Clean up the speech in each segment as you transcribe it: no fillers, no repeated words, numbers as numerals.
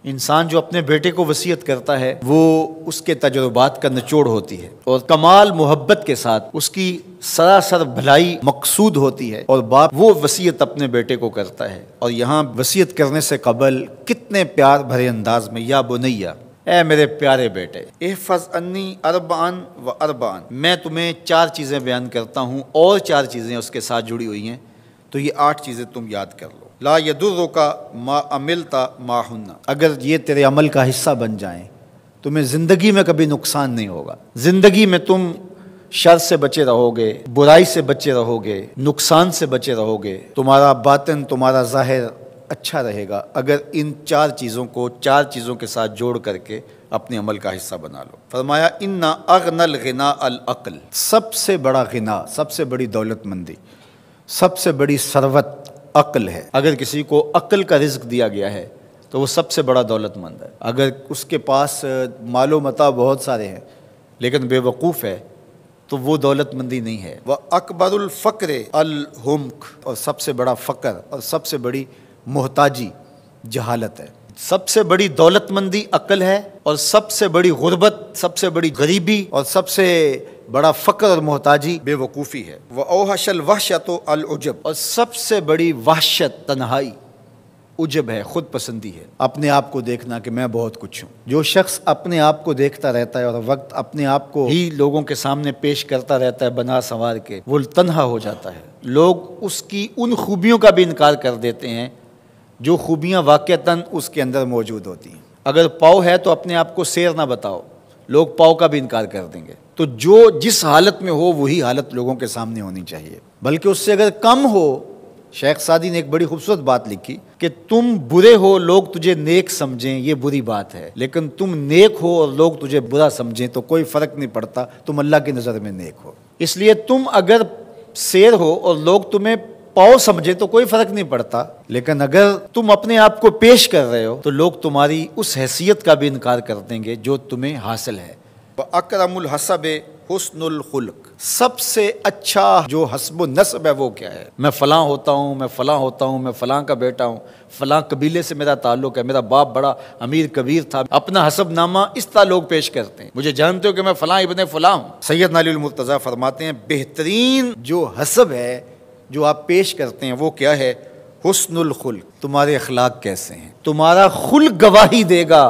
انسان جو اپنے بیٹے کو وصیت کرتا ہے وہ اس کے تجربات کا نچوڑ ہوتی ہے، اور کمال محبت کے ساتھ اس کی سراسر بھلائی مقصود ہوتی ہے، اور باپ وہ وصیت اپنے بیٹے کو کرتا ہے۔ اور یہاں وصیت کرنے سے قبل کتنے پیار بھرے انداز میں، یا بنیا، اے میرے پیارے بیٹے، احفظ انی اربعن و اربعن، میں تمہیں 4 چیزیں بیان کرتا ہوں اور 4 چیزیں اس کے ساتھ جڑی ہوئی ہیں، تو یہ 8 چیزیں تم یاد کر لو۔ لا یضرک ما عملت معہن، اگر یہ تیرے عمل کا حصہ بن جائیں تمہیں زندگی میں کبھی نقصان نہیں ہوگا، زندگی میں تم شر سے بچے رہو گے، برائی سے بچے رہو گے، نقصان سے بچے رہو گے، تمہارا باطن تمہارا ظاہر اچھا رہے گا اگر ان 4 چیزوں کو 4 چیزوں کے ساتھ جوڑ کر کے اپنے عمل کا حصہ بنا لو۔ فرمایا ان اغنى الغناء العقل، سب سے بڑا غنا، سب سے بڑی دولت مندی، سب سے بڑی ثروت عقل ہے۔ اگر کسی کو عقل کا رزق دیا گیا ہے تو وہ سب سے بڑا دولت مند ہے۔ اگر اس کے پاس مال و متاع بہت سارے ہیں لیکن بے وقوف ہے تو وہ دولت مندی نہیں ہے۔ وَأَكْبَرُ الْفَقْرِ الْحُمْقُ، اور سب سے بڑا فقر اور سب سے بڑی محتاجی جہالت ہے۔ سب سے بڑی دولت مندی عقل ہے، اور سب سے بڑی غربت، سب سے بڑی غریبی اور سب سے بڑا فقر اور محتاجی بے وقوفی ہے۔ وَأَوْحَشَ الْوَحْشَةُ الْعُجْبُ، اور سب سے بڑی وحشت تنہائی عجب ہے، خود پسندی ہے، اپنے آپ کو دیکھنا کہ میں بہت کچھ ہوں۔ جو شخص اپنے آپ کو دیکھتا رہتا ہے اور وقت اپنے آپ کو ہی لوگوں کے سامنے پیش کرتا رہتا ہے بنا سنوار کے، وہ تنہا ہو جاتا ہے۔ لوگ اس کی ان خوبیوں کا بھی انکار کر دیتے ہیں جو خوبیاں واقعتاً اس کے اندر موجود ہوتی ہیں۔ اگر پاؤ ہے تو اپنے آپ کو سیر نہ بتاؤ، لوگ پاؤ کا بھی انکار کر دیں گے۔ تو جو جس حالت میں ہو وہی حالت لوگوں کے سامنے ہونی چاہیے، بلکہ اس سے اگر کم ہو۔ شیخ سعدی نے ایک بڑی خوبصورت بات لکھی کہ تم برے ہو لوگ تجھے نیک سمجھیں یہ بری بات ہے، لیکن تم نیک ہو اور لوگ تجھے برا سمجھیں تو کوئی فرق نہیں پڑتا، تم اللہ کی نظر میں نیک ہو۔ اس لیے تم اگر سیر ہو اور لوگ تمہیں پاؤ سمجھے تو کوئی فرق نہیں پڑتا، لیکن اگر تم اپنے آپ کو پیش کر رہے ہو تو لوگ تمہاری اس حیثیت کا بھی انکار کر دیں گے جو تمہیں حاصل ہے۔ وَأَكْرَمُ الْحَسَبِ حُسْنُ الْخُلُقِ، سب سے اچھا جو حسب و نسب ہے وہ کیا ہے؟ میں فلاں ہوتا ہوں، میں فلاں ہوتا ہوں، میں فلاں کا بیٹا ہوں، فلاں قبیلے سے میرا تعلق ہے، میرا باپ بڑا امیر کبیر تھا، اپنا حسب نامہ اس طرح لوگ پیش کرتے ہیں، مجھے جانتے ہو کہ میں فلاں ابن فلاں ہوں۔ سیدنا علی المرتضیٰ فرماتے ہیں بہترین جو حسب ہے جو آپ پیش کرتے ہیں وہ کیا ہے؟ حسن الخلق، تمہارے اخلاق کیسے ہیں، تمہارا خلق گواہی دے گا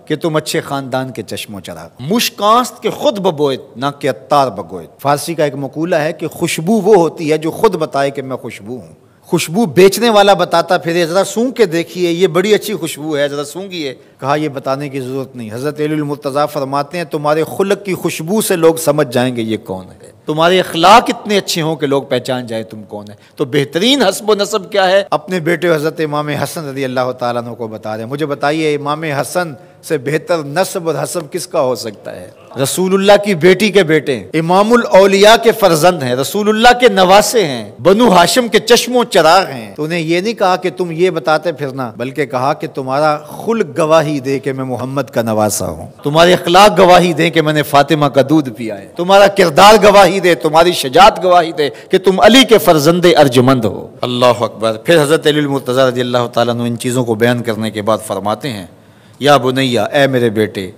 کہ تم اچھے خاندان کے چشم و چراغ۔ مشکاست کے خود ببوئت نہ کہ عطار بگوئت، فارسی کا ایک مقولہ ہے کہ خوشبو وہ ہوتی ہے جو خود بتائے کہ میں خوشبو ہوں۔ خوشبو بیچنے والا بتاتا پھر ذرا سونگ کے دیکھیے یہ بڑی اچھی خوشبو ہے، ذرا سونگیے، کہا یہ بتانے کی ضرورت نہیں۔ حضرت علی المرتضیٰ فرماتے ہیں تمہارے خلق کی خوشبو سے لوگ سمجھ جائیں گے یہ کون ہے، تمہارے اخلاق اتنے اچھے ہوں کہ لوگ پہچان جائیں تم کون ہے۔ تو بہترین حسب و نسب کیا ہے؟ اپنے بیٹے حضرت امام حسن رضی اللہ تعالیٰ عنہ کو بتا رہے ہیں، مجھے بتائیے امام حسن سے بہتر نسب اور حسب کس کا ہو سکتا ہے؟ رسول اللہ کی بیٹی کے بیٹے، امام الاولیاء کے فرزند ہیں، رسول اللہ کے نواسے ہیں، بنو ہاشم کے چشم و چراغ ہیں۔ تو انہیں یہ نہیں کہا کہ تم یہ بتاتے پھرنا، بلکہ کہا کہ تمہارا خلق گواہی دے کہ میں محمد کا نواسا ہوں، تمہارے اخلاق گواہی دے کہ میں نے فاطمہ کا دودھ پیا ہے، تمہارا کردار گواہی دے، تمہاری شجاعت گواہی دے کہ تم علی کے فرزند ارجمند ہو۔ اللہ اکبر۔ پھر حضرت علی المرتضیٰ رضی اللہ تعالیٰ عنہ ان چیزوں کو بیان کرنے کے بعد فرماتے ہیں یا بنیا، اے میرے بیٹے،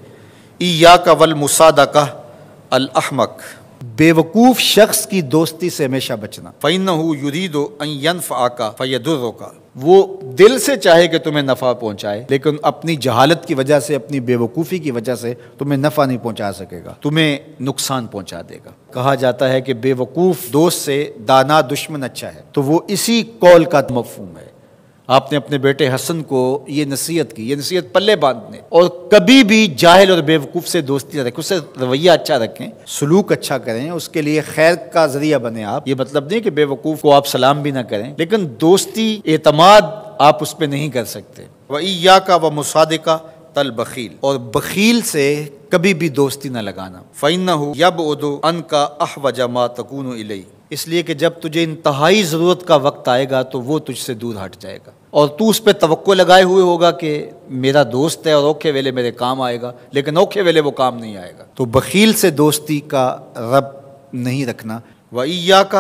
ایاک والمصادقہ الاحمق، بے وقوف شخص کی دوستی سے ہمیشہ بچنا۔ فإنہ یرید ان ینفعک فیضرک، وہ دل سے چاہے کہ تمہیں نفع پہنچائے لیکن اپنی جہالت کی وجہ سے، اپنی بے وقوفی کی وجہ سے تمہیں نفع نہیں پہنچا سکے گا، تمہیں نقصان پہنچا دے گا۔ کہا جاتا ہے کہ بے وقوف دوست سے دانا دشمن اچھا ہے، تو وہ اسی قول کا مفہوم ہے۔ آپ نے اپنے بیٹے حسن کو یہ نصیحت کی، یہ نصیحت پلے باندھنے، اور کبھی بھی جاہل اور بے وقوف سے دوستی نہ رکھیں، اس سے رویہ اچھا رکھیں، سلوک اچھا کریں، اس کے لیے خیر کا ذریعہ بنیں آپ۔ یہ مطلب نہیں کہ بے وقوف کو آپ سلام بھی نہ کریں، لیکن دوستی اعتماد آپ اس پہ نہیں کر سکتے۔ وَإِيَّاكَ وَمُصَادِقَةَ الْبَخِيلِ، اور بخیل سے کبھی بھی دوستی نہ لگانا۔ فَإِنَّهُ يَبْعُدُ عَنْكَ أَحْوَجَ مَا تَكُونُ إِلَيْهِ، اس لیے کہ جب تجھے انتہائی ضرورت کا وقت آئے گا تو وہ تجھ سے دور ہٹ جائے گا، اور تو اس پہ توقع لگائے ہوئے ہوگا کہ میرا دوست ہے اور اوکھے ویلے میرے کام آئے گا، لیکن اوکھے ویلے وہ کام نہیں آئے گا۔ تو بخیل سے دوستی کا رب نہیں رکھنا۔ وَإِيَّاكَ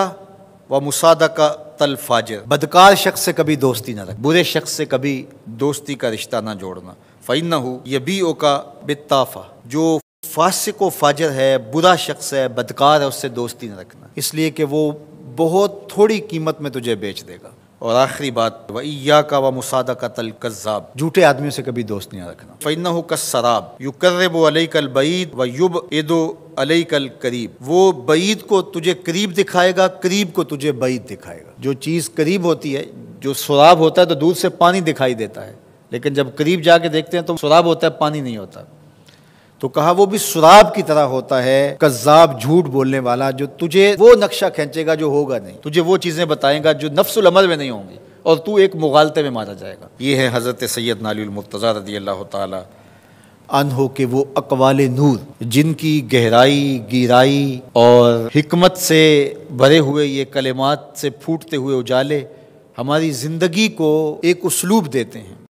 وَمُصَادَقَةَ الْفَاجِرِ، بدکار شخص سے کبھی دوستی نہ رکھ، برے شخص سے کبھی دوستی کا رشتہ نہ جوڑنا۔ فَإِنَّهُ يَبِيعُكَ بِالطَّافَةِ، جو فاسق و فاجر ہے، برا شخص ہے، بدکار ہے، اس سے دوستی نہ رکھنا، اس لیے کہ وہ بہت تھوڑی قیمت میں تجھے بیچ دے گا۔ اور آخری بات، وَإِيَّاكَ وَمُصَادَقَةَ الْكَذَّابِ، جھوٹے آدمیوں سے کبھی دوست نہیں رکھنا۔ فَإِنَّهُ كَالسَّرَابِ يُقَرِّبُ عَلَيْكَ الْبَعِيدَ وَيُبْعِدُ عَلَيْكَ الْقَرِيبَ، وہ بعید کو تجھے قریب دکھائے گا، قریب کو تجھے بعید دکھائے گا۔ جو چیز قریب ہوتی ہے، جو سراب ہوتا ہے تو دور سے پانی دکھائی دیتا ہے، لیکن جب قریب جا کے دیکھتے ہیں تو سراب ہوتا ہے، پانی نہیں ہوتا۔ تو کہا وہ بھی سراب کی طرح ہوتا ہے، کذاب، جھوٹ بولنے والا، جو تجھے وہ نقشہ کھینچے گا جو ہوگا نہیں، تجھے وہ چیزیں بتائے گا جو نفس العمل میں نہیں ہوں گی، اور تو ایک مغالطے میں مارا جائے گا۔ یہ ہے حضرت سیدنا علی المرتضیٰ رضی اللہ تعالی عنہ کے وہ اقوال نور، جن کی گہرائی، گیرائی اور حکمت سے بھرے ہوئے یہ کلمات سے پھوٹتے ہوئے اجالے ہماری زندگی کو ایک اسلوب دیتے ہیں۔